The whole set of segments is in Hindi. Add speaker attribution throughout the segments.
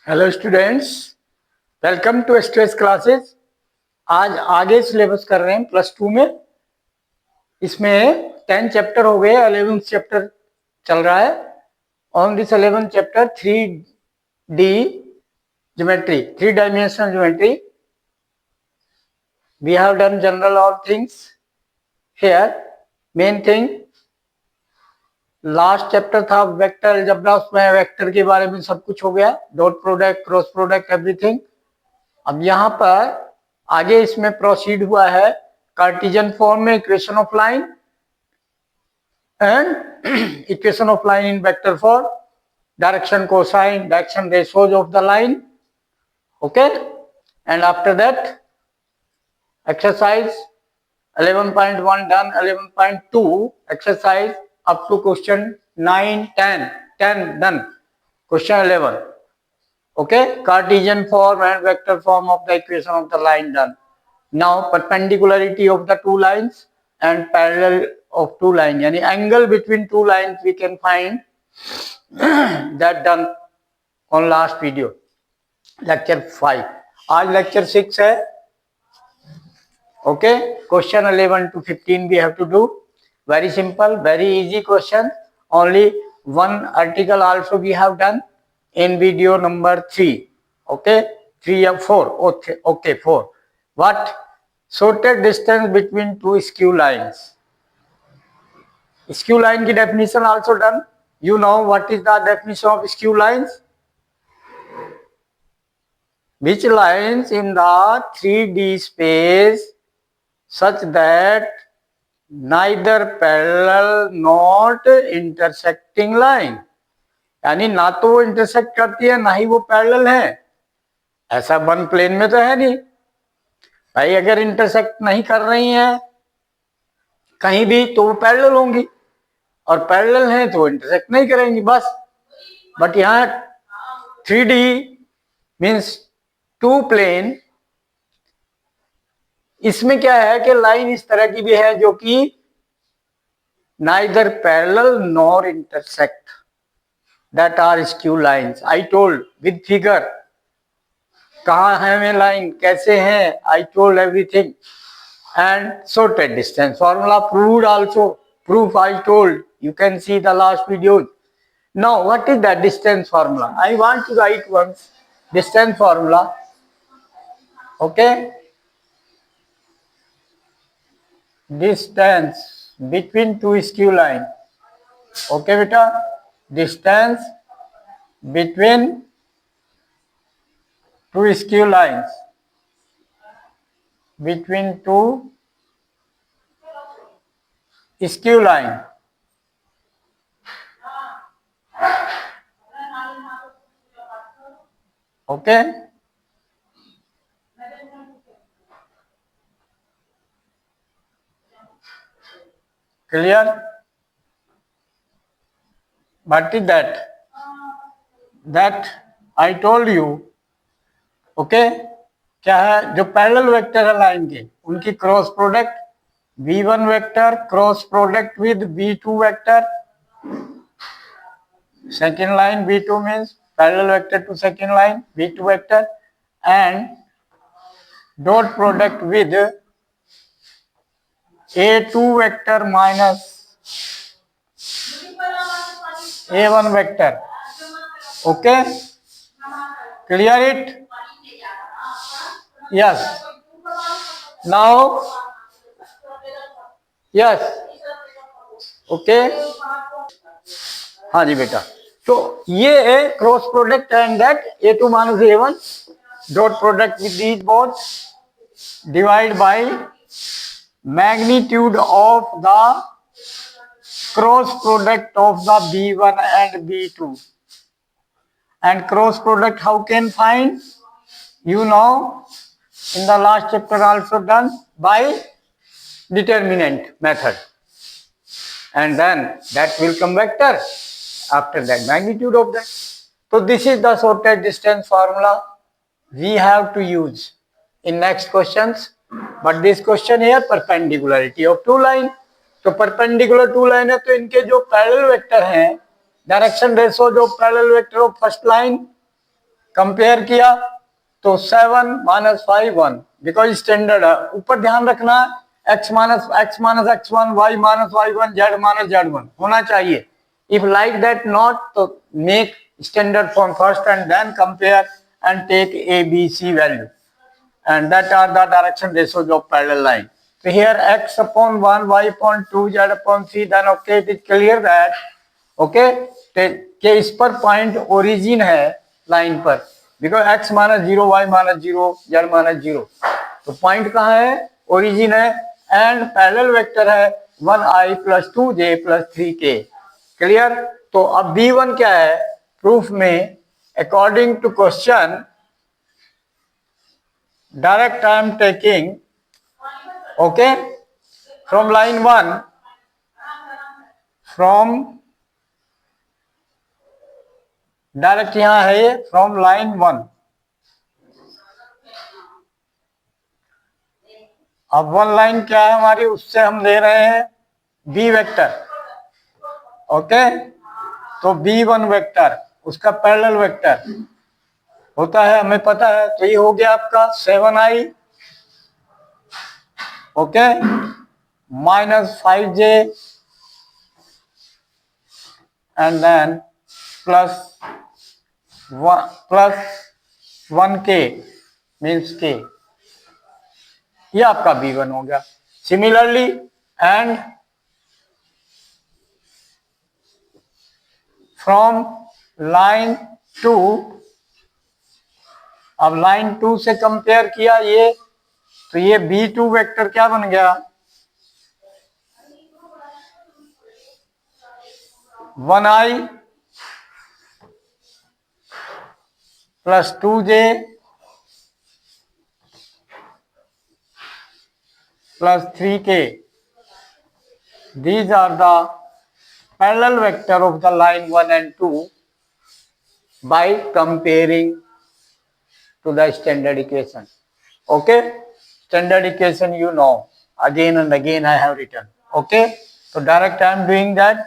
Speaker 1: Hello students, welcome to stress classes. आज आगे सिलेबस कर रहे हैं प्लस 2 में। इसमें 10 चैप्टर हो गए, 11th चैप्टर चल रहा है। On this 11th chapter 3D geometry, 3 dimensional geometry, we have done general all things here. Main thing last chapter था वेक्टर अलजेब्रा, उसमें वेक्टर के बारे में सब कुछ हो गया, dot product, cross product, everything. अब यहाँ पर आगे इसमें प्रोसीड हुआ है कार्टेशियन फॉर्म में equation of line and equation of line in vector form, direction cosine, direction ratios of the line, okay. And after that exercise 11.1 done, 11.2 exercise up to question 9, 10 done, question 11, okay. Cartesian form and vector form of the equation of the line done. Now perpendicularity of the two lines and parallel of two lines, yani angle between two lines we can find that done on last video, lecture 5. आज lecture 6 है, okay. Question 11 to 15 we have to do. Very simple, very easy question. Only one article also we have done in video number 3, okay. 3 or 4, okay 4. What? Shortest distance between two skew lines. Skew line की definition also done. You know what is the definition of skew lines? Which lines in the 3D space such that neither parallel not intersecting line, यानी ना तो वो इंटरसेक्ट करती है ना ही वो पैरेलल है। ऐसा वन प्लेन में तो है नहीं भाई, अगर इंटरसेक्ट नहीं कर रही हैं कहीं भी तो वो पैरेलल होंगी, और पैरेलल हैं तो वो इंटरसेक्ट नहीं करेंगी, बस। बट यहाँ 3D मीन्स टू प्लेन, इसमें क्या है कि लाइन इस तरह की भी है जो कि neither parallel nor intersect, that are skew lines. I told with figure कहाँ है में लाइन, कैसे हैं, I told everything. And shortest distance formula proved also, proof I told, you can see the last video. Now what is that distance formula? I want to write once distance formula, okay. Distance between two skew line, okay beta. Distance between two skew lines, between two skew line, okay. Clear? What is that? That I told you, okay. क्या है, जो पैरेलल वेक्टर है लाइन के उनकी cross product v1 vector cross product with v2 vector, second line v2 means parallel vector to second line v2 vector, and dot product with a2 vector minus a1 vector, okay. Clear it? Yes. Now yes, okay. हाँ जी बेटा, तो ये है cross product and that a2 minus a1 dot product with these both divide by magnitude of the cross product of the b1 and b2. And cross product how can find? You know, in the last chapter also done by determinant method, and then that will come vector, after that magnitude of that. So this is the shortest distance formula we have to use in next questions. But this question here, perpendicularity of two line, तो परपेंडिकुलर टू लाइन है तो इनके जो पैरेलल वेक्टर हैं डायरेक्शन रेशो जो parallel vector of first line compare किया तो 7 माइनस 5 1 बिकॉज स्टैंडर्ड है। ऊपर ध्यान रखना x minus x1 y minus y1 z minus z1 होना चाहिए। इफ लाइक दैट नॉट तो make standard form first and then compare and take a b c value and that are the direction ratios of parallel line. So here x upon 1, y upon 2, z upon 3, then okay it is clear that okay कि इस पर पॉइंट ओरिजिन है लाइन पर because x minus 0, y minus 0, z minus 0 तो पॉइंट कहाँ है? ओरिजिन है एंड पैरेलल वेक्टर है 1i plus 2j plus 3k। Clear? तो अब b1 क्या है प्रूफ में? According to question direct I am taking okay from line 1 from direct यहां है ये फ्रॉम लाइन 1। अब वन लाइन क्या है हमारी? उससे हम ले रहे हैं बी वेक्टर। ओके तो b1 वेक्टर उसका पैरेलल वेक्टर होता है हमें पता है। तो ये हो गया आपका 7i okay minus 5j and then plus 1k means k। ये आपका b1 हो गया। सिमिलरली एंड फ्रॉम लाइन 2 अब लाइन 2 से कंपेयर किया ये तो ये b2 वेक्टर क्या बन गया? 1i plus 2j plus 3k। These are the parallel vector of the line 1 and 2 by comparing to the standard equation. Okay, standard equation you know, again and again I have written. Okay, तो direct I am doing that.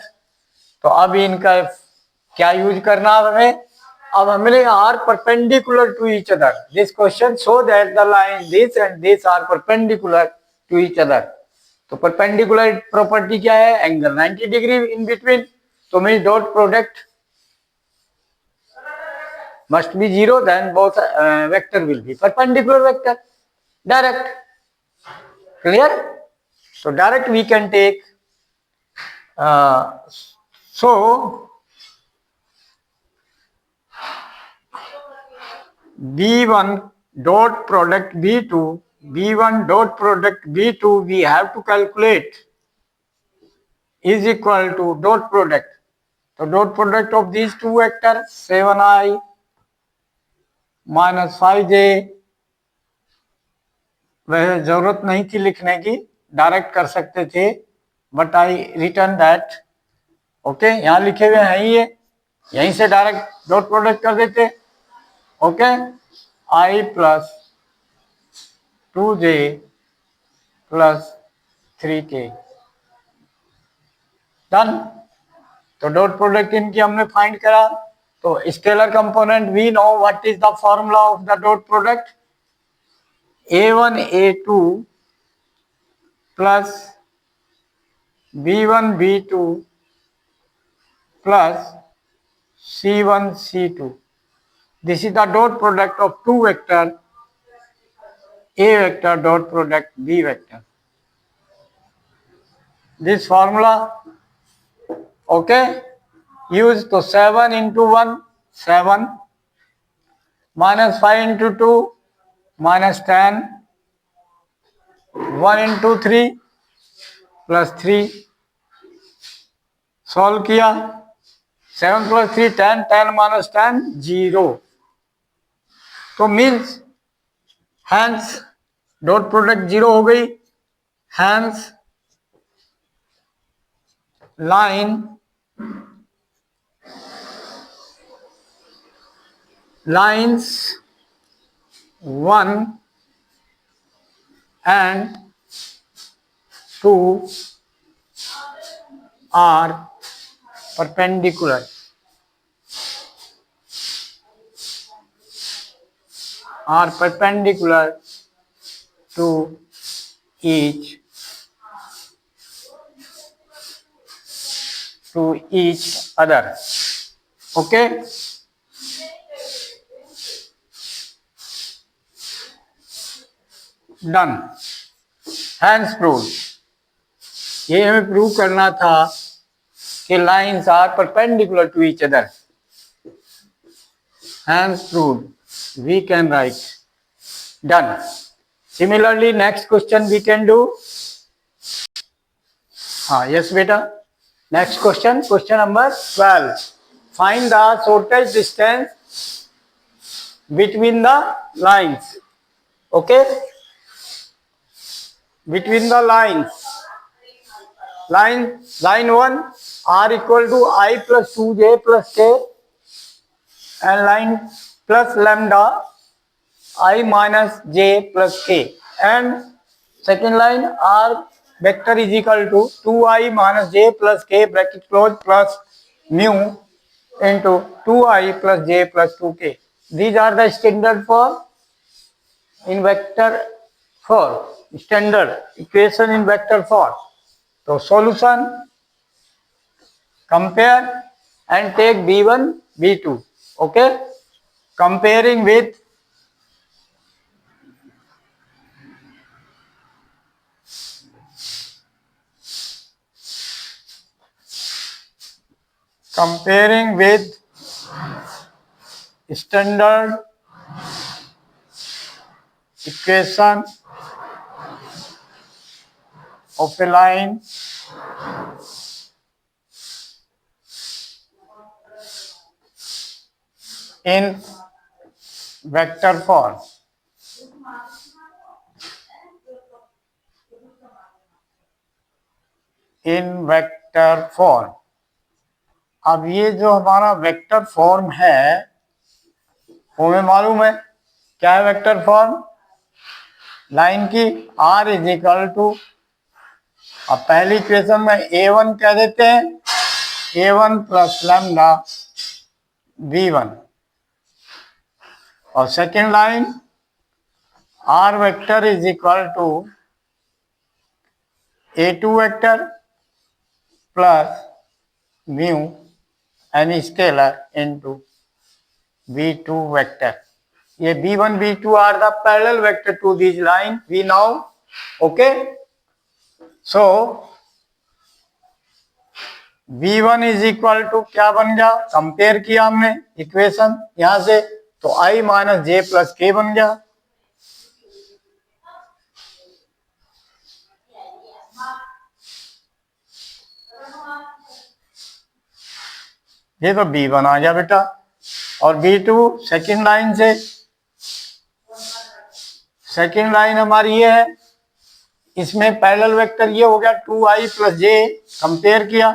Speaker 1: तो अब इनका क्या यूज करना हमें? अब हमें are perpendicular to each other. This question show that the line this and this are perpendicular to each other. तो परपेंडिकुलर प्रॉपर्टी क्या है? Angle 90 degree in between. तो mean dot product must be 0, then both vector will be perpendicular vector direct. Clear? So direct we can take so b1 dot product b1 dot product b2 we have to calculate is equal to dot product. So dot product of these two vectors 7i minus 5j वह जरूरत नहीं थी लिखने की, डायरेक्ट कर सकते थे but I return that. Okay यहाँ लिखे हुए हैं ये, यहीं से डायरेक्ट डॉट प्रोडक्ट कर देते। Okay i plus 2j plus 3k done. तो डॉट प्रोडक्ट इनकी हमने फाइंड करा। तो scalar component we know what is the formula of the dot product a1 a2 plus b1 b2 plus c1 c2। This is the dot product of two vector a vector dot product b vector। This formula okay use. तो 7 into 1 7 minus 5 into 2 minus 10 1 into 3 plus 3 solve किया 7 plus 3 10 10 minus 10 0। तो मीन्स हैंस डॉट प्रोडक्ट 0 हो गई। Hence line lines 1 and 2 are perpendicular। are perpendicular to each other. Okay, done. Hence proved. ये हमें प्रूव करना था कि lines are perpendicular to each other. Hence proved. We can write. Done. Similarly, next question we can do. Yes, beta. Next question, question number 12. Find the shortest distance between the lines. Okay? Between the lines. Line 1, r equal to I plus 2j plus k, and line plus lambda I minus j plus k, and second line r vector is equal to 2i minus j plus k bracket close plus mu into 2i plus j plus 2k. These are the standard form in vector form, standard equation in vector form. So solution, compare and take b1 b2. Okay, comparing with standard equation of a line in vector form. In vector form. अब ये जो हमारा वेक्टर फॉर्म है वो हमें मालूम है क्या है वेक्टर फॉर्म लाइन की. r इज इक्वल टू, अब पहली इक्वेशन में a1 कह देते हैं, a1 प्लस लैम्डा b1, और second line r vector is equal to a2 vector plus mu an scalar into b2 vector. ये b1 b2 are the parallel vector to this line we know. Okay, so b1 is equal to क्या बन गया, कंपेयर किया हमने इक्वेशन यहां से, तो i माइनस जे प्लस के बन गया. ये तो b1 आ गया बेटा, और b2 सेकेंड लाइन से, सेकेंड लाइन हमारी ये है, इसमें पैरेलल वेक्टर ये हो गया 2i प्लस जे, कंपेयर किया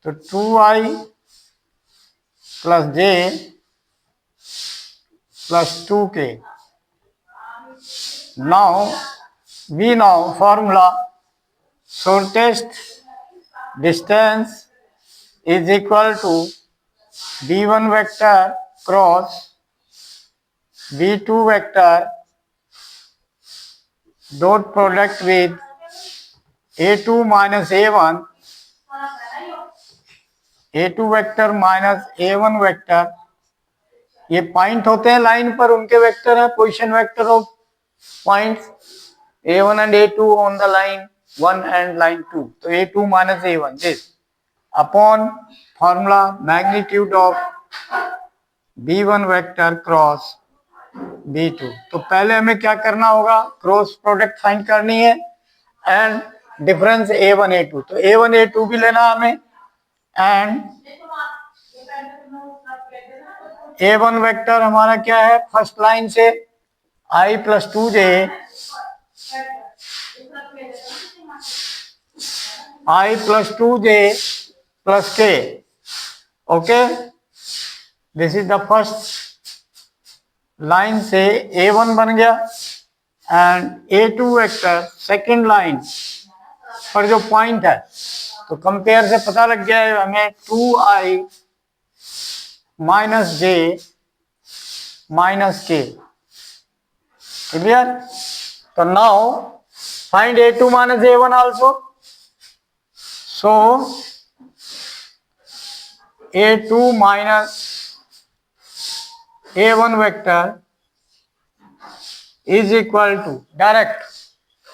Speaker 1: तो 2i plus J plus 2k. Now we know formula, shortest distance is equal to b1 vector cross b2 vector dot product with a2 minus a1, a2 vector minus a1 vector. ये पॉइंट होते हैं लाइन पर, उनके वेक्टर है, position vector of points a1 and a2 on the line 1 and line 2. तो a2 minus a1 this upon formula magnitude of b1 vector cross b2. तो पहले हमें क्या करना होगा, क्रॉस प्रोडक्ट फाइंड करनी है एंड डिफरेंस a1 a2. तो a1 a2 भी लेना हमें, एंड a1 वेक्टर हमारा क्या है, फर्स्ट लाइन से i plus 2j i plus 2j plus k. Okay, this is the first line से a1 बन गया, and a2 vector second line पर जो पॉइंट है, तो कंपेयर से पता लग गया है हमें 2i माइनस जे माइनस के. Clear? So now find A2 minus A1 also. So A2 minus A1 vector is equal to direct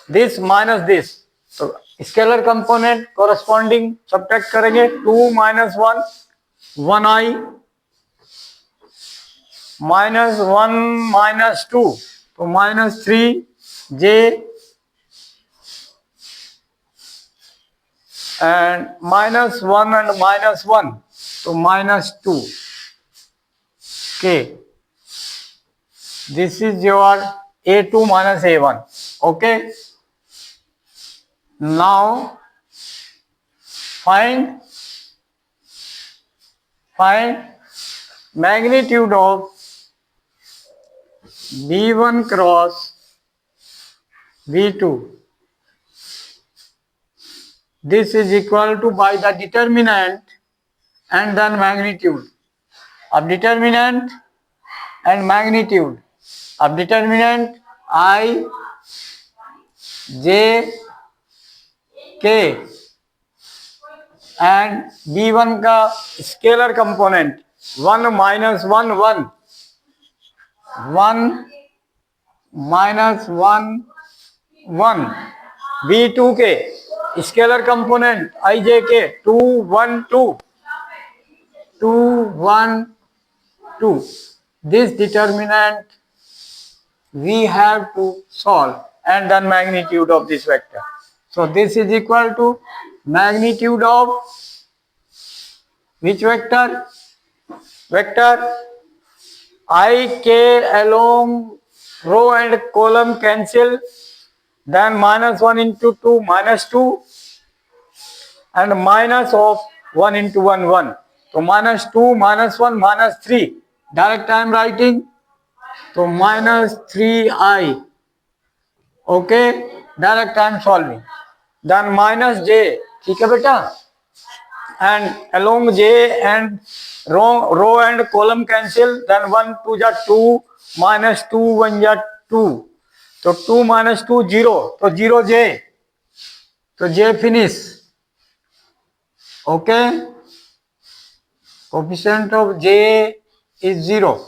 Speaker 1: this minus this. तो स्केलर कंपोनेंट कॉरस्पॉन्डिंग सब्ट्रैक्ट करेंगे 2 minus 1 1i minus 1 minus 2 तो minus 3j and minus 1 and minus 1 तो minus 2k. This is your A2 minus A1. Okay. Now find magnitude of B1 cross B2. This is equal to by the determinant and then magnitude of determinant and magnitude of determinant I j k and B1 का scalar component 1 minus 1 1 1 minus 1 1 B2 के स्केलर कंपोनेंट ij के 2 1 2 2 1 2. This determinant we have to solve and then magnitude of this vector. So this is equal to magnitude of which vector? Vector I k along row and column cancel, then minus 1 into 2 minus 2 and minus of 1 into 1 1. So minus 2 minus 1 minus 3. Direct I am writing. So minus 3i. Okay. Direct I am solving. Then minus j. ठीक है बेटा? And along j and row and column cancel. Then 1 2 ja 2 minus 2 1 ja 2. So 2 minus 2 0. So 0 j. So j finish. Okay. Coefficient of j is 0.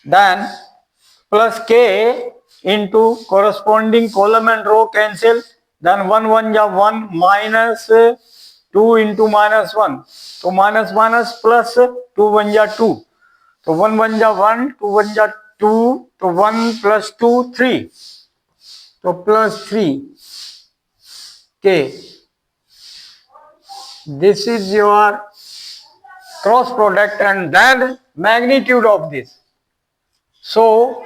Speaker 1: Then plus k into corresponding column and row cancel. Then 1 1 ja 1 minus 2 into minus 1. So minus minus plus 2 1 ja 2. So 1 1 ja 1, 2 1 ja 2. So 1 plus 2 3. So plus 3 k. This is your cross product and then magnitude of this. So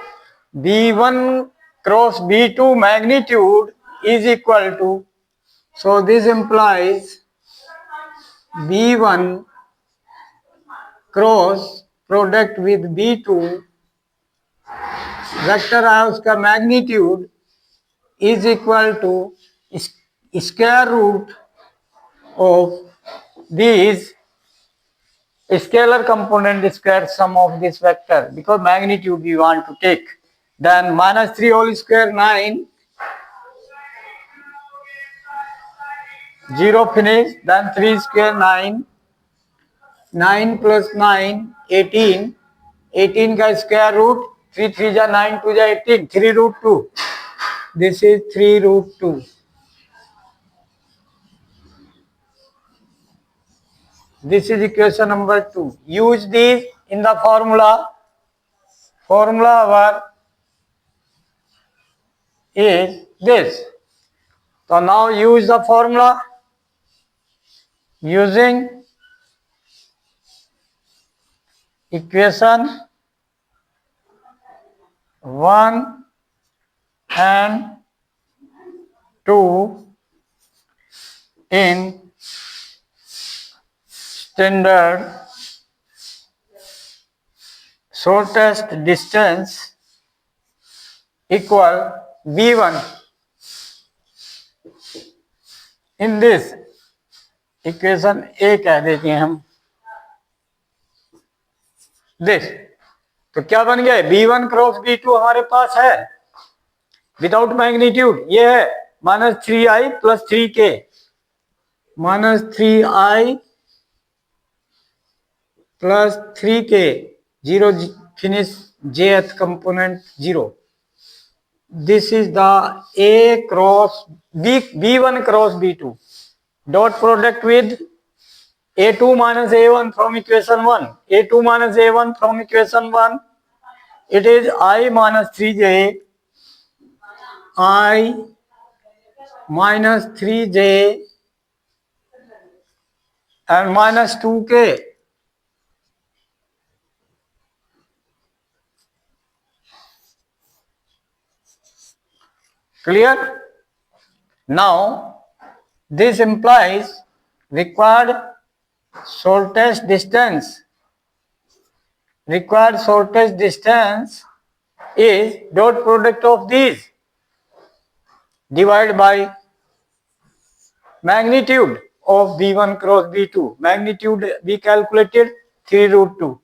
Speaker 1: B1 cross B2 magnitude is equal to, so this implies B1 cross product with B2 vector है उसका magnitude is equal to square root of these scalar component square sum of this vector, because magnitude we want to take. Then minus 3 whole square 9, 0 finish, then 3 square 9, 9 plus 9 18, 18 का square root 3 3 जा 9 2 जा 18, 3 root 2. This is 3 root 2. This is equation number 2. Use these in the formula. Formula our is this. So now use the formula using equation 1 and 2 in standard shortest distance equal V1. In this equation A कह देते हैं हम this. तो क्या बन गया? B1 क्रॉस B2 हमारे पास है विदाउट मैग्नीट्यूड ये है -3i + 3k, -3i + 3k, 0 finish jth component 0. This is the A cross B1 cross B2 dot product with A2 minus A1 from equation 1. A2 minus A1 from equation 1. It is I minus 3j, I minus 3j and minus 2k. Clear? Now this implies required shortest distance. Required shortest distance is dot product of these divided by magnitude of B1 cross B2. Magnitude we calculated 3√2.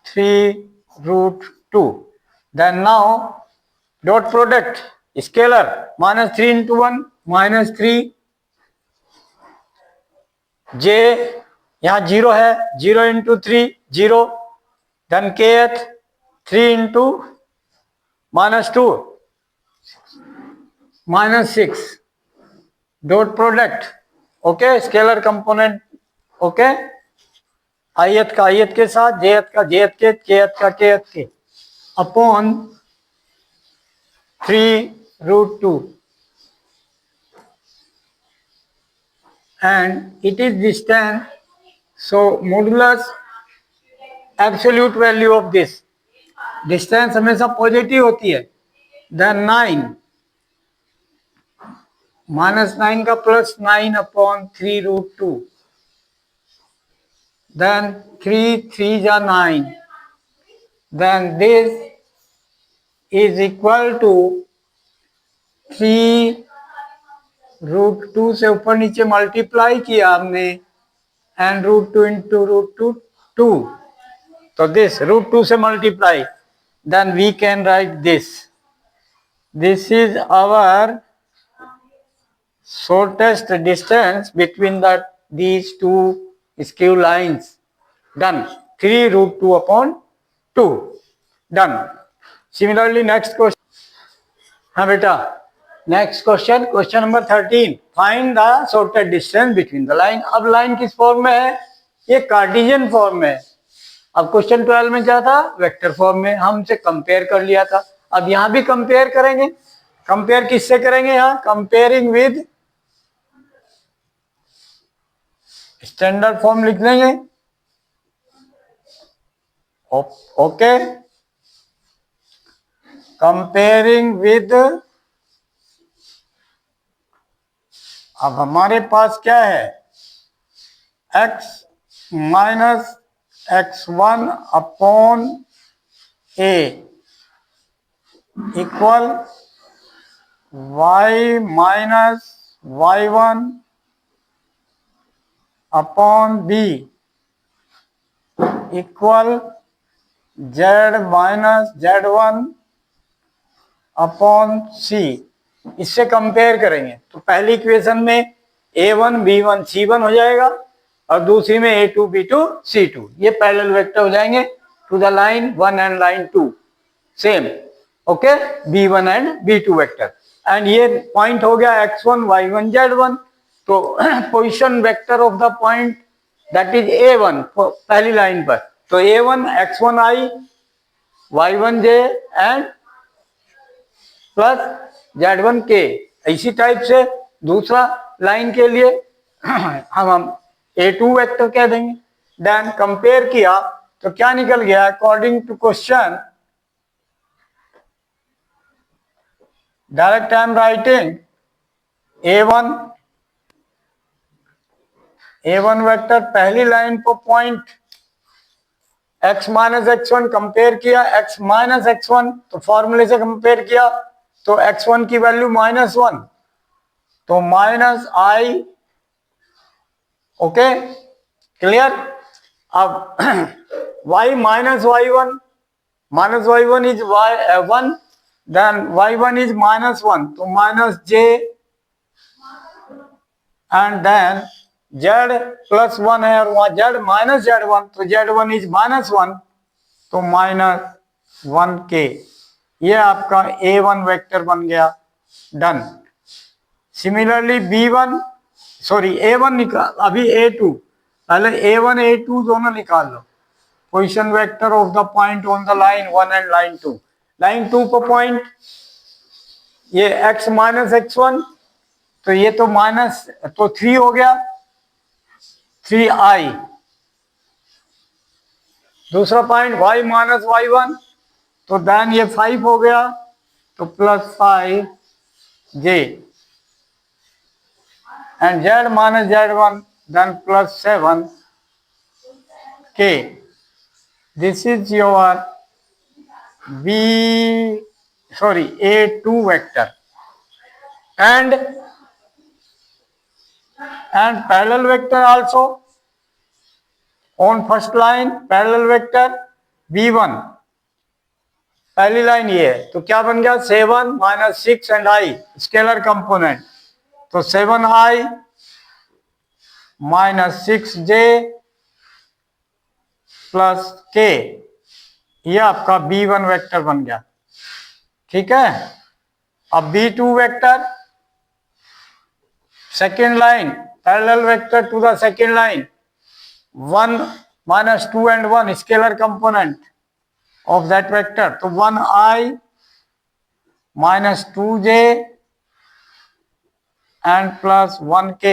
Speaker 1: 3√2. Then now dot product scalar -3 into 1 -3 j, यहाँ 0 है, 0 into 3 0, then kth 3 into -2 -6 dot product. Okay, scalar component okay, ith का ith के साथ, jth का jth के, kth का kth के, upon 3√2 and it is distance, so modulus absolute value of this distance हमेशा पॉजिटिव होती है, then 9 -9 का +9 अपॉन 3√2, then 3 3 जा 9, then this is equal to 3√2 से ऊपर नीचे मल्टीप्लाई किया हमने and √2 into √2 2, तो this √2 से multiply, then we can write this. This is our shortest distance between these two skew lines. Done. 3√2 upon 2. Done. Similarly, next question. हाँ बेटा, next question, question number 13. Find the shortest distance between the line. अब लाइन किस फॉर्म में है? ये कार्टेशियन फॉर्म में है. अब क्वेश्चन 12 में क्या था? वेक्टर फॉर्म में. हमसे कंपेयर कर लिया था, अब यहां भी कंपेयर करेंगे. कंपेयर किससे करेंगे? यहाँ कंपेयरिंग विद स्टैंडर्ड फॉर्म लिख लेंगे. ओके, कंपेयरिंग विद, अब हमारे पास क्या है? x minus x1 upon a equal y minus y1 upon b equal z minus z1 upon c. इससे कंपेयर करेंगे तो पहली इक्वेशन में a1 b1 c1 हो जाएगा और दूसरी में a2 b2 c2. ये पैरेलल वेक्टर हो जाएंगे to the line 1 and line 2 same. Okay, b1 and b2 vector. And ये पॉइंट हो गया x1 y1 z1. तो position vector of the point that is a1 पहली लाइन पर. तो a1 x1i y1j and plus z1k. इसी टाइप से दूसरा लाइन के लिए हम a2 वेक्टर कह देंगे. देन कंपेयर किया तो क्या निकल गया? According to question, direct I am writing a1 vector पहली लाइन पर point x minus x1 compare किया, x माइनस x1 तो फॉर्मूले से कंपेयर किया तो x1 की वैल्यू -1 तो -i. Okay, clear. अब y minus y1 is y1, then y1 is -1, तो minus j, and then z plus 1 है और वहां z माइनस z1, तो z1 इज -1, तो -1k। ये आपका a1 वेक्टर बन गया। Done. Similarly b1, sorry a1 निकाल, अभी a2, पहले a1 a2 दोनों निकाल लो। Position vector of the point on the line 1 and line 2। Line 2 पर पॉइंट ये x माइनस x1, तो ये तो माइनस, तो 3 हो गया, 3i। दूसरा पॉइंट y माइनस y1, तो देन ये 5 हो गया, तो plus 5j, and z minus z1, then plus 7k। This is your a2 vector, and parallel vector also on first line, parallel vector b1, पहली लाइन ये है, तो क्या बन गया, 7 minus 6 and i scalar component, तो 7i minus 6j plus k, ये आपका b1 वेक्टर बन गया। ठीक है। अब b2 vector, second line, parallel vector to the second line, 1 minus 2 and 1 scalar component of that vector, तो 1i minus 2j and plus 1k,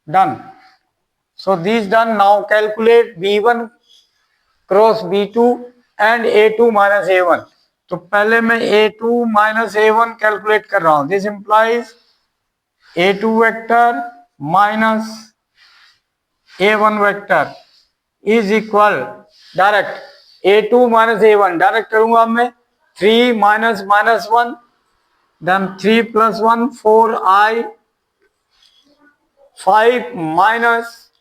Speaker 1: done. So these done. Now calculate b1 cross b2 and a2 minus a1। तो पहले मैं a2 minus a1 कैलकुलेट कर रहा हूं। This implies a2 vector minus a1 vector is equal, direct a2 minus a1 direct करूंगा मैं, 3 minus minus 1, then 3 plus 1 4i, 5 minus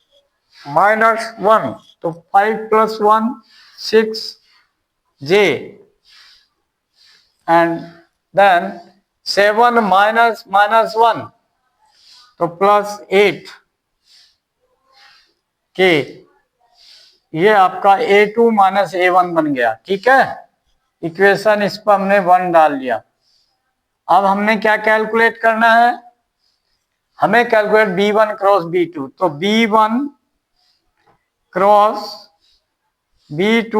Speaker 1: minus 1, तो 5 plus 1 6j, and then 7 minus minus 1, तो प्लस 8k। ये आपका a2 माइनस a1 बन गया। ठीक है, इक्वेशन इस पर हमने 1 डाल दिया। अब हमने क्या कैलकुलेट करना है, हमें कैलकुलेट b1 क्रॉस b2, तो b1 क्रॉस b2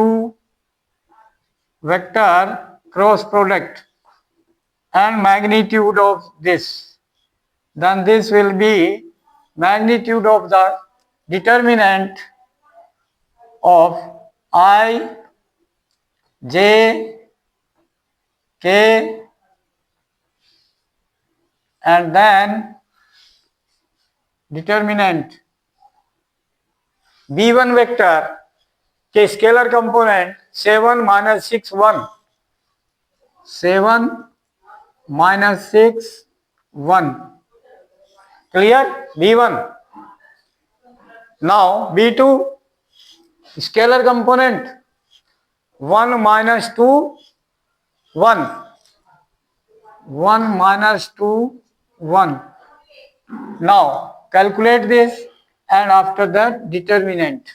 Speaker 1: vector cross product and magnitude of this, then this will be magnitude of the determinant of I, j, k, and then determinant b1 vector के scalar component 7 minus 6 1, 7 minus 6 1, clear. b1 now b2 scalar component 1 minus 2 1, 1 minus 2 1। now calculate this, and after that determinant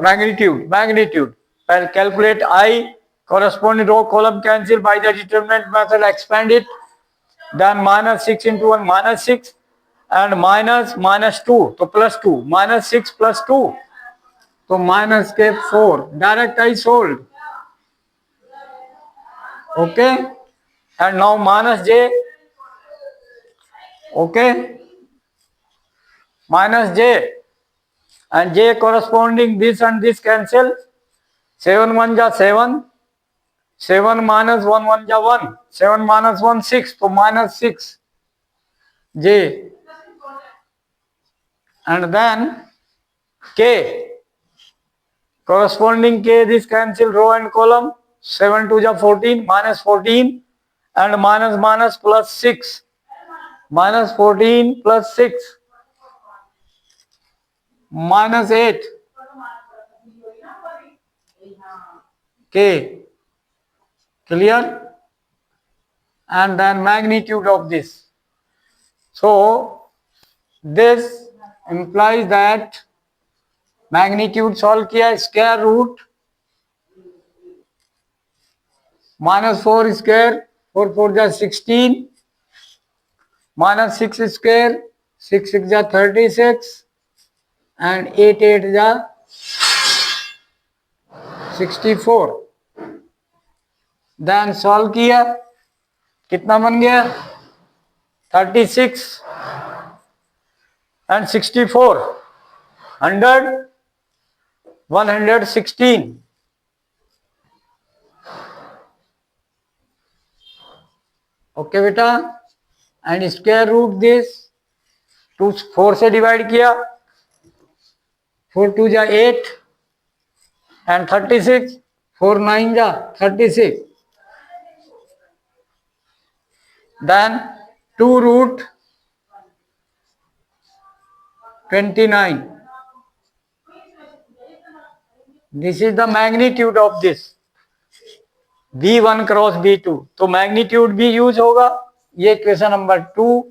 Speaker 1: magnitude and calculate I, corresponding row column cancel by the determinant method, expand it, then minus 6 into 1 minus 6, and minus minus 2, तो plus 2, minus 6 plus 2, तो minus के 4, direct I solved। okay, and now minus j, okay, minus j, and j corresponding this and this cancel, 7 1 ja 7, 7 minus 1 1 ja 1, 7 minus 1 6, तो minus 6 j, and then k corresponding k, this cancel row and column, 7 2 ja 14, minus 14, and minus minus plus 6, minus 14 plus 6, minus 8 k, clear। and then magnitude of this. So this implies that magnitude solve किया, square root -4 square, 4 4 जा 16, -6 square, 6 6 जा 36, and 8 8 जा 64. Then solve किया, कितना बन गया? 36 and 64, 100, 116. ओके बेटा, एंड स्क्वायर रूट दिस, 2 4 से डिवाइड किया, 4 2 जा 8 एंड 36, 4 9 जा 36. Then 2 root 29. This is the magnitude of this B1 क्रॉस B2. तो मैग्नीट्यूड भी यूज होगा, ये equation number 2,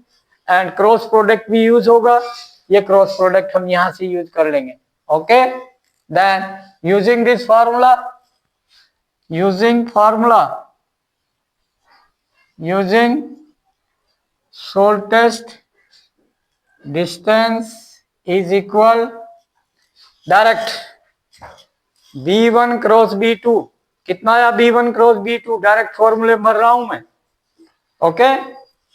Speaker 1: and cross product भी यूज होगा, ये क्रॉस प्रोडक्ट हम यहां से यूज कर लेंगे. Okay, then using this formula, using shortest distance is equal direct B1 क्रॉस B2. कितना आया B1 क्रॉस B2? डायरेक्ट फॉर्मूले भर रहा हूं मैं. Okay,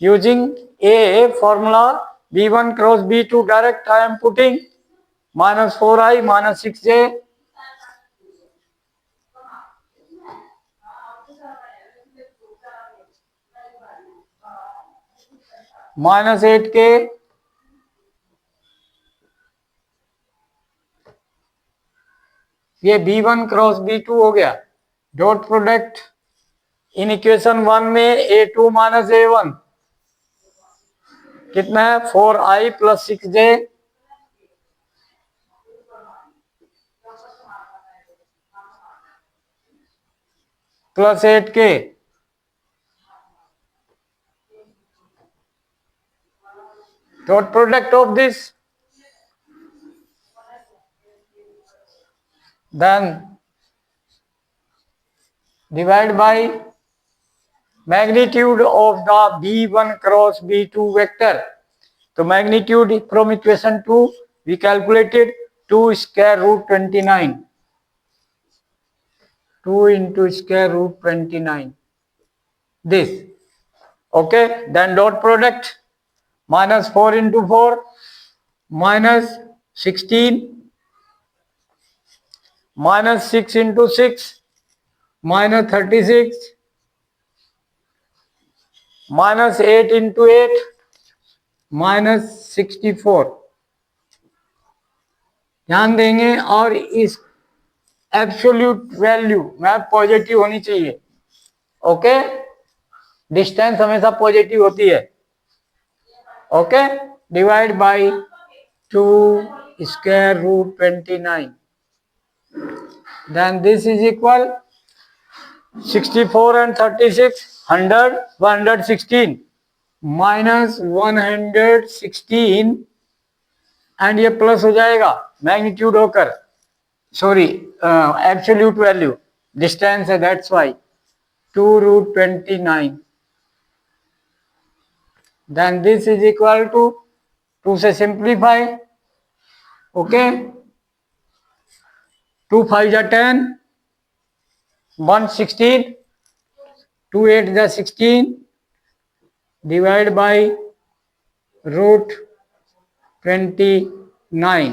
Speaker 1: using a formula B1 क्रॉस B2 direct I am putting -4i -6j -8k ये B1 क्रॉस B2 हो गया. डॉट प्रोडक्ट इन इक्वेशन 1 में A2 -A1 कितना है? 4i + 6j + 8k. Dot product of this, then divide by magnitude of the B1 क्रॉस B2 vector. तो magnitude from equation 2 we calculated 2 square root 29. 2 into square root 29. This. Okay, then dot product -4 into 4 -16, -6 into 6 -36, -8 into 8 -64. ध्यान देंगे, और इस एब्सोल्यूट वैल्यू में पॉजिटिव होनी चाहिए. ओके, डिस्टेंस हमेशा पॉजिटिव होती है. Okay, divide by 2 square root 29. Then this is equal 64 and 36, 100, 116 -116, and ये प्लस हो जाएगा मैग्नीट्यूड होकर, सॉरी एब्सोल्यूट वैल्यू, डिस्टेंस है, that's why 2 root 29. Then this is equal to 2 से सिंप्लीफाई. ओके, 2 5 जा 10, 1 16, 2 8 जा 16, डिवाइड बाय रूट 29.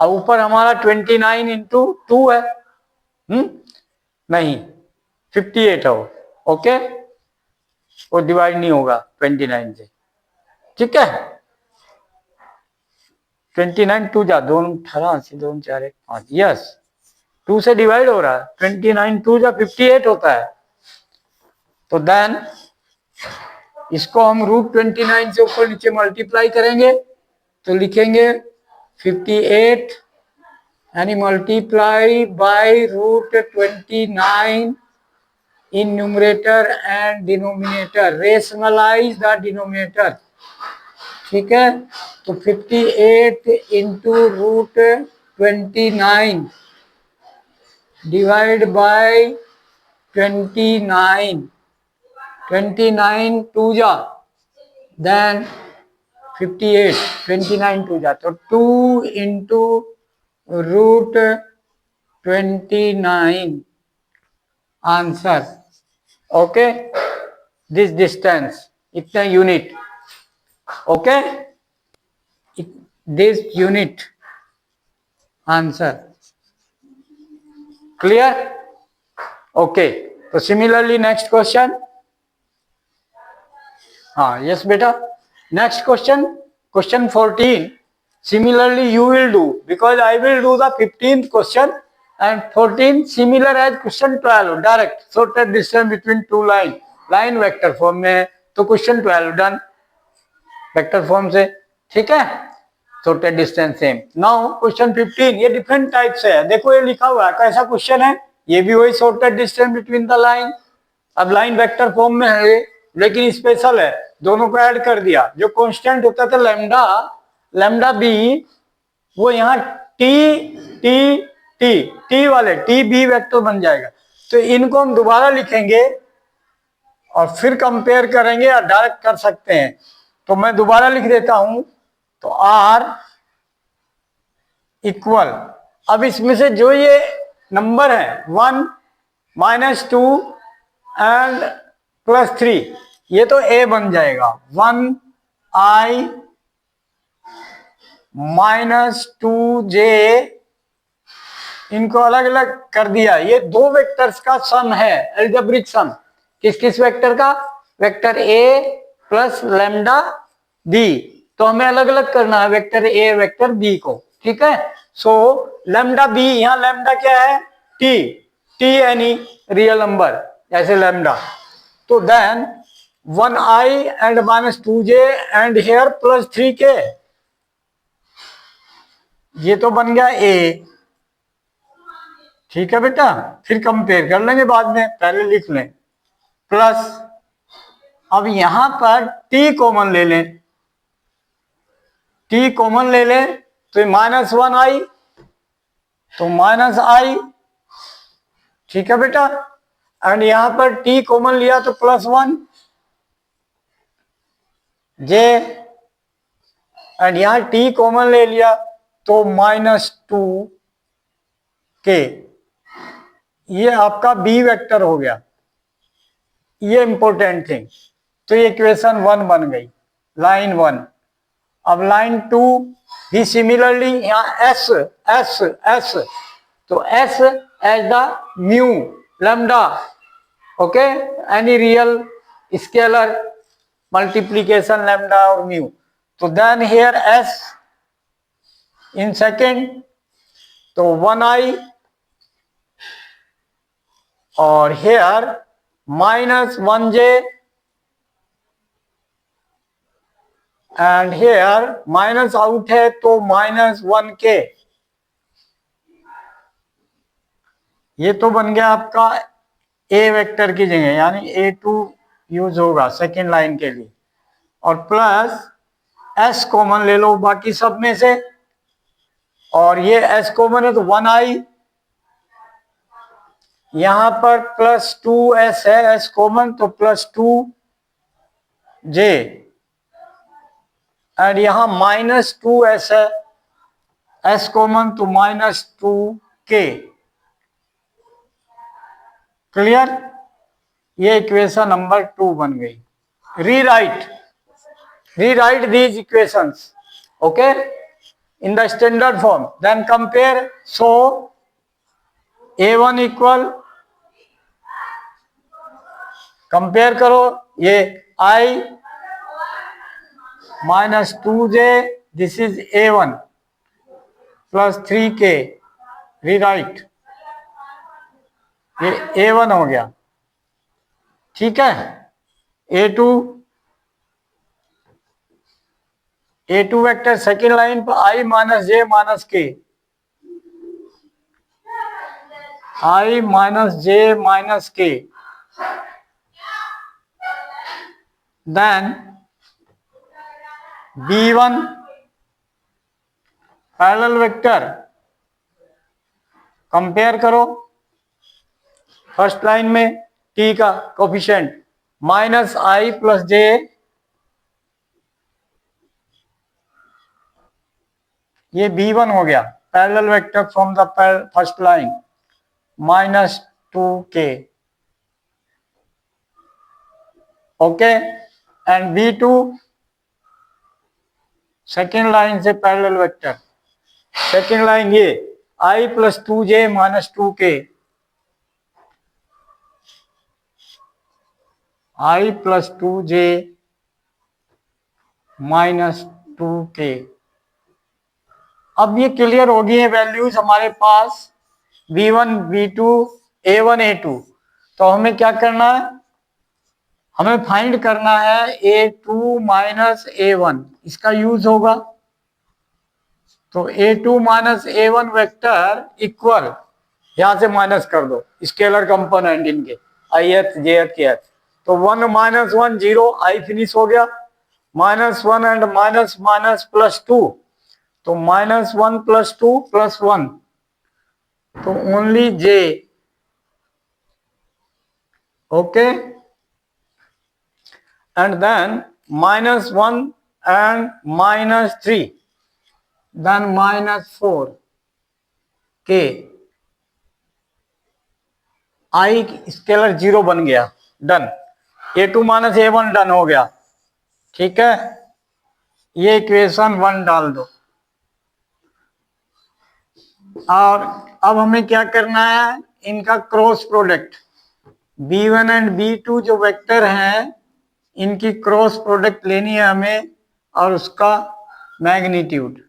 Speaker 1: अब ऊपर हमारा 29 इंटू 2 है, नहीं 58 है वो. ओके, वो डिवाइड नहीं होगा 29 से. ठीक है, 29 2 जा 2 18 से 2 4 1 5, यस 2 से डिवाइड हो रहा है. 29 2 जा 58 होता है. तो देन इसको हम रूट 29 से ऊपर नीचे मल्टीप्लाई करेंगे, तो लिखेंगे 58 यानी multiply by root 29 in numerator and denominator, rationalize the denominator. ठीक है, तो 58 इंटू रूट 29 डिवाइड बाय 29, 29 टू जा देन 58, 29 टू जा, तो 2 into root 29 answer. Okay, this distance इतना unit. Okay, this unit answer. Clear? Okay, तो सिमिलरली नेक्स्ट क्वेश्चन. हाँ यस बेटा, next question, question 14. Similarly you will do, because I will do the 15th question and 14 similar as question 12, direct shortest distance between two line vector form में है, तो question 12 डन वेक्टर फॉर्म से. ठीक है, shortest distance same. Now question 15, ये डिफरेंट टाइप से है. देखो ये लिखा हुआ है, कैसा क्वेश्चन है, ये भी वही shortest distance between the line. अब लाइन वेक्टर फॉर्म में है लेकिन स्पेशल है, दोनों को ऐड कर दिया. जो कांस्टेंट होता था लैम्डा बी, वो यहाँ टी टी टी टी वाले टी बी वेक्टर बन जाएगा. तो इनको हम दोबारा लिखेंगे और फिर कंपेयर करेंगे या डायरेक्ट कर सकते हैं. तो मैं दोबारा लिख देता हूं, तो आर इक्वल, अब इसमें से जो ये नंबर है 1 -2 एंड +3, ये तो ए बन जाएगा. 1i -2j, इनको अलग अलग कर दिया. ये दो वेक्टर्स का सम है, एल्जेब्रिक सम. किस किस वेक्टर का? Vector A plus lambda B. तो हमें अलग अलग करना है वेक्टर ए वेक्टर बी को. ठीक है, सो लैम्डा बी, यहाँ लैम्डा क्या है? टी एनी रियल नंबर जैसे लैम्डा. तो then 1i and -2j and here +3k, ये तो बन गया ए. ठीक है बेटा, फिर कंपेयर कर लेंगे बाद में, पहले लिख लें. प्लस, अब यहां पर टी कॉमन ले लें, टी कॉमन ले लें तो -1i, तो -i. ठीक है बेटा, एंड यहां पर टी कॉमन लिया तो +1 जे, एंड यहां टी कॉमन ले लिया तो -2k. ये आपका बी वेक्टर हो गया. ये इंपॉर्टेंट थिंग. तो ये इक्वेशन 1 बन गई, लाइन 1. अब लाइन 2 भी सिमिलरली, यहाँ एस एस एस, तो S as the mu lambda. Okay, any real scalar multiplication lambda और म्यू. तो then here S in second, तो 1i, और here -1j and here minus out है तो -1k. ये तो बन गया आपका ए वेक्टर की जगह, यानी A2 यूज होगा सेकेंड लाइन के लिए. और प्लस s कॉमन ले लो बाकी सब में से, और ये s कॉमन है तो 1i, यहां पर +2s है s कॉमन, तो +2j, एंड यहां -2s है s कॉमन, तो -2k. क्लियर? ये इक्वेशन नंबर 2 बन गई. rewrite these equations, okay, in the standard form, then compare. So a1 equal, compare करो, ये i -2j, this is a1 +3k. Rewrite, ये a1 हो गया. ठीक है, a2 वेक्टर सेकेंड लाइन पर i -j -k, i -j -k, then B1 parallel vector compare करो फर्स्ट लाइन में टी का coefficient minus I plus J, ये B1 हो गया parallel vector from the first line minus 2k, okay. And B2 second line से पैरेलल वेक्टर, सेकेंड लाइन ये I plus 2j minus 2k, I plus 2j minus 2k। अब ये क्लियर हो गई है वैल्यूज हमारे पास V1, V2, A1, A2। तो हमें क्या करना है, हमें फाइंड करना है A2 माइनस A1, इसका यूज होगा। तो A2 minus A1 vector equal, यहां से माइनस कर दो स्केलर कंपोनेंट इनके ith jth kth, तो 1 माइनस 1 0, आई फिनिश हो गया, minus 1 and minus minus plus 2, तो माइनस 1 प्लस 2 प्लस 1, तो only j, okay. And then minus 1 and minus 3, then minus 4 k, I scalar 0 बन गया, done. A2 minus A1 done हो गया, ठीक है। ये इक्वेशन 1 डाल दो। और अब हमें क्या करना है, इनका cross product B1 and B2 जो वेक्टर हैं इनकी क्रॉस प्रोडक्ट लेनी है हमें और उसका मैग्नीट्यूड,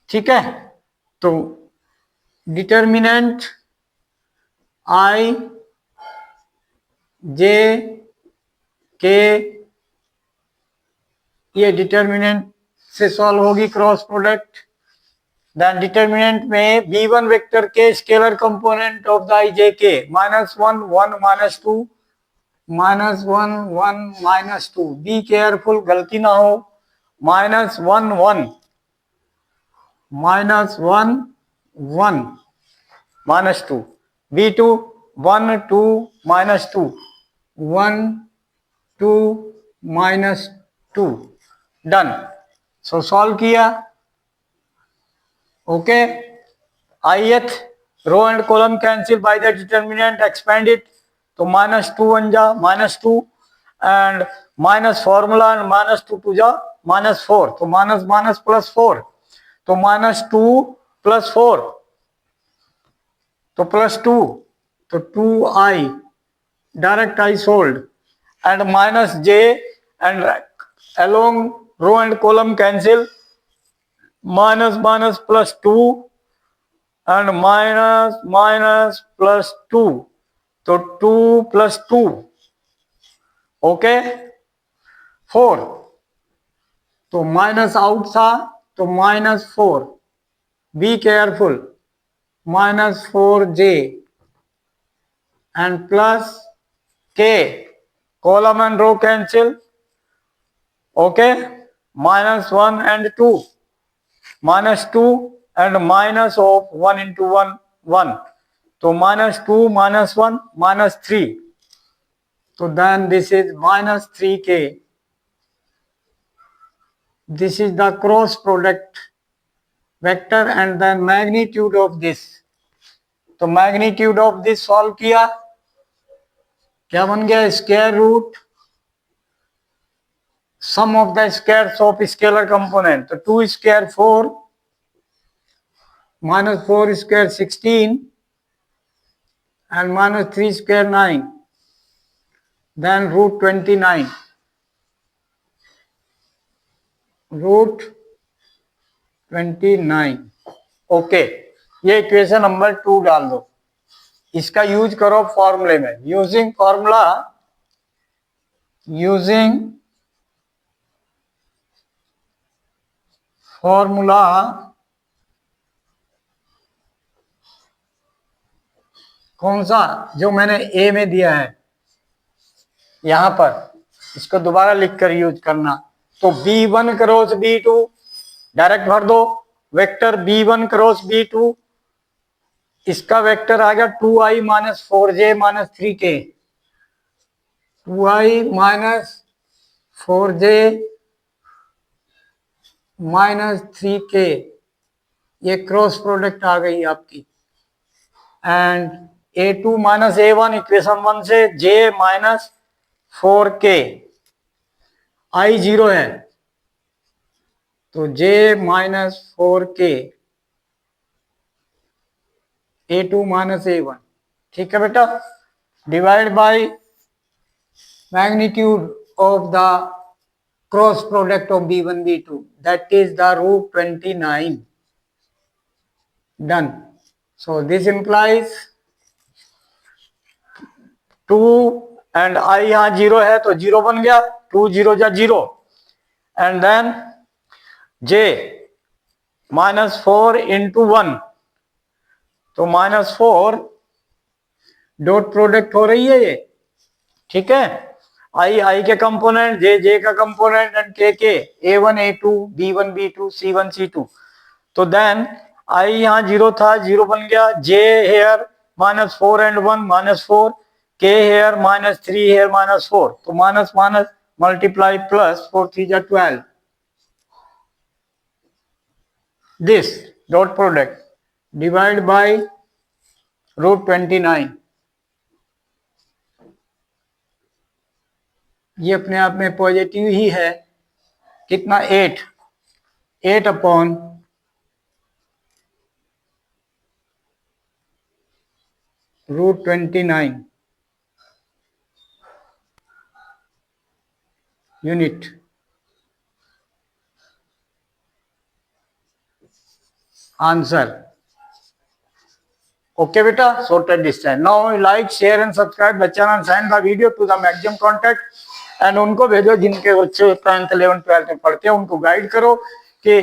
Speaker 1: ठीक है। तो डिटर्मिनेंट I J K, ये डिटर्मिनेंट से सॉल्व होगी क्रॉस प्रोडक्ट। देन डिटर्मिनेंट में B1 वेक्टर के scalar component of the I J K minus 1 1 minus 2 minus 1 1 minus 2, be careful गलती ना हो, minus 1 1 minus 1 1 minus 2, B2 1 2 minus 2 1 2 minus 2, done. So solve किया, okay. ith row and column cancel by the determinant, expand it, तो माइनस 2 1 जा minus 2 and minus formula and minus 2 2 जा माइनस 4, तो माइनस माइनस प्लस 4, तो माइनस 2 प्लस 4, तो प्लस 2, तो 2i direct I solved and minus j and along row and column cancel, minus minus plus 2 and minus minus plus 2, तो 2 प्लस 2, ओके 4, तो माइनस आउट था तो minus 4, be careful, minus 4j and plus k, column and row cancel, okay, minus 1 and 2, minus 2 and minus of 1 into 1 1, तो माइनस 2 माइनस 1 माइनस 3, तो then this is minus 3k, this is the cross product vector and then magnitude of this, तो magnitude of this सॉल्व किया, क्या बन गया, square root sum of the squares of scalar component, तो 2 square 4 minus 4 square 16 and minus 3 square 9, then root 29, root 29, okay. ये इक्वेशन नंबर 2 डाल दो, इसका यूज करो फॉर्मूले में, यूजिंग फॉर्मूला, यूजिंग फॉर्मूला कौन सा, जो मैंने ए में दिया है यहां पर, इसको दोबारा लिखकर यूज करना। तो B1 क्रॉस B2 डायरेक्ट भर दो, वेक्टर B1 क्रॉस B2, इसका वेक्टर आ गया 2i minus 4j minus 3k, 2i minus 4j minus 3k, ये क्रॉस प्रोडक्ट आ गई आपकी। And A2 minus A1 equation 1 से j माइनस 4k, i 0 है तो j minus 4k, A2 minus A1, ठीक है बेटा। Divide by magnitude of the cross product of B1 B2, that is the root 29. Done. So this implies 2 and I यहाँ 0 है तो 0 बन गया, 2 0 जा 0, and then j minus 4 into 1 तो माइनस 4 डॉट प्रोडक्ट हो रही है ये, ठीक है। आई के कंपोनेंट, जे का कंपोनेंट एंड के A1 A2 B1 B2 C1 C2। तो देन आई यहाँ 0 था, 0 बन गया, जे हेयर माइनस 4 एंड 1 माइनस 4, के हेयर माइनस 3 हेयर माइनस 4, तो माइनस माइनस मल्टीप्लाई प्लस 4 3 जा 12, this dot product divide by root 29। ये अपने आप में पॉजिटिव ही है, कितना 8 upon root 29 unit. Answer okay beta, sorted this time. Now like, share and subscribe the channel and send the video to the maximum contact and उनको भेजो जिनके बच्चे 10th 11th 12th में पढ़ते हैं, उनको गाइड करो कि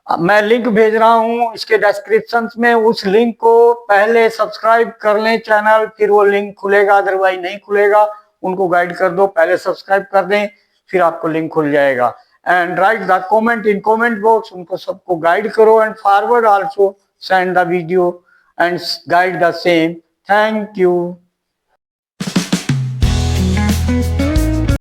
Speaker 1: मैं लिंक भेज रहा हूँ इसके डिस्क्रिप्शन में, उस लिंक को पहले सब्सक्राइब कर लें चैनल, फिर वो लिंक खुलेगा, अदरवाइज नहीं खुलेगा। उनको गाइड कर दो, पहले सब्सक्राइब कर दें फिर आपको लिंक खुल जाएगा। And right the comment in comment box, उनको सबको गाइड करो and forward also send the video and guide the same. Thank you.